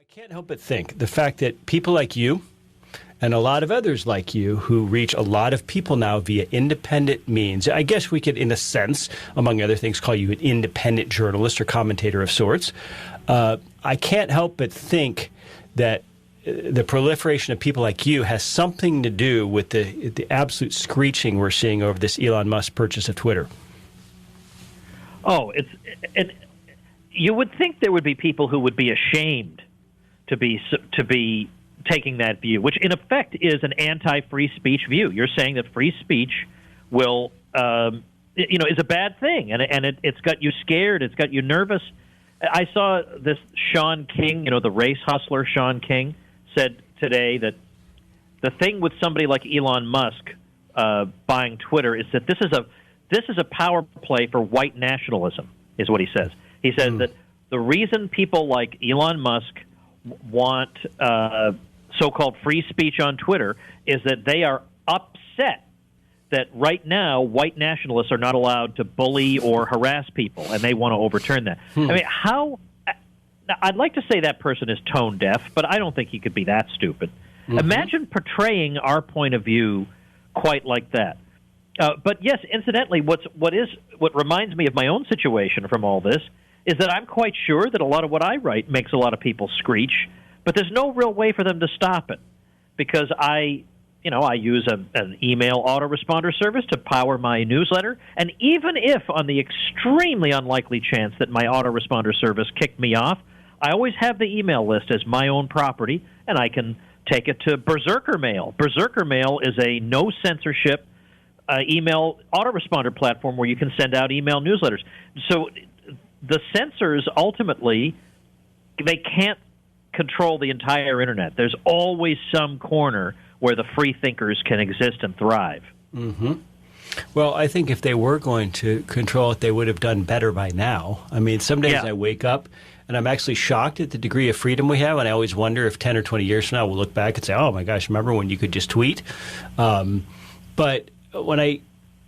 Can't help but think the fact that people like you and a lot of others like you who reach a lot of people now via independent means, I guess we could, in a sense, among other things, call you an independent journalist or commentator of sorts. I can't help but think that the proliferation of people like you has something to do with the absolute screeching we're seeing over this Elon Musk purchase of Twitter. Oh, you would think there would be people who would be ashamed to be taking that view, which in effect is an anti-free speech view. You're saying that free speech will, is a bad thing, and it's got you scared, it's got you nervous. I saw this Sean King, the race hustler Sean King, said today that the thing with somebody like Elon Musk buying Twitter is that this is a power play for white nationalism, is what he says. He says that the reason people like Elon Musk want so-called free speech on Twitter is that they are upset that right now white nationalists are not allowed to bully or harass people, and they want to overturn that. I mean, I'd like to say that person is tone deaf, but I don't think he could be that stupid. Imagine portraying our point of view quite like that. But yes, incidentally, what reminds me of my own situation from all this is that I'm quite sure that a lot of what I write makes a lot of people screech, but there's no real way for them to stop it, because I use an email autoresponder service to power my newsletter, and even if on the extremely unlikely chance that my autoresponder service kicked me off, I always have the email list as my own property, and I can take it to Berserker Mail. Berserker Mail is a no-censorship email autoresponder platform where you can send out email newsletters. So the censors ultimately, they can't control the entire Internet. There's always some corner where the free thinkers can exist and thrive. Well, I think if they were going to control it, they would have done better by now. I mean, some days I wake up and I'm actually shocked at the degree of freedom we have, and I always wonder if 10 or 20 years from now we'll look back and say, oh my gosh, remember when you could just tweet? But when I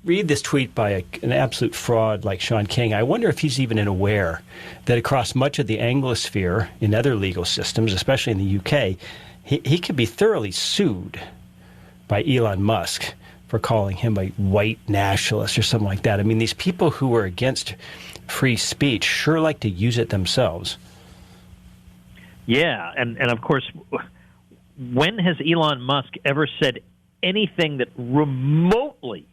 read this tweet by an absolute fraud like Sean King, I wonder if he's even aware that across much of the Anglosphere in other legal systems, especially in the UK, he could be thoroughly sued by Elon Musk for calling him a white nationalist or something like that. I mean, these people who are against free speech sure like to use it themselves. Yeah, and of course, when has Elon Musk ever said anything that remotely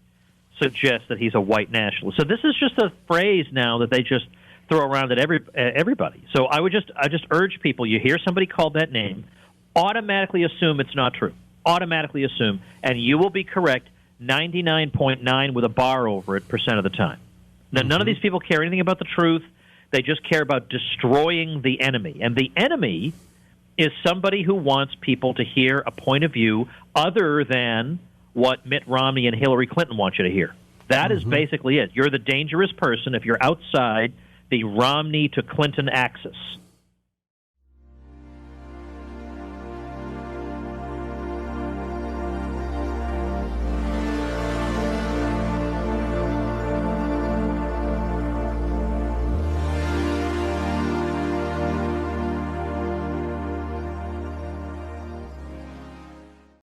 suggests that he's a white nationalist? So this is just a phrase now that they just throw around at everybody. So I just urge people, you hear somebody called that name, automatically assume it's not true. Automatically assume, and you will be correct 99.9 with a bar over it % of the time. Now, none of these people care anything about the truth. They just care about destroying the enemy. And the enemy is somebody who wants people to hear a point of view other than what Mitt Romney and Hillary Clinton want you to hear. That is basically it. You're the dangerous person if you're outside the Romney to Clinton axis.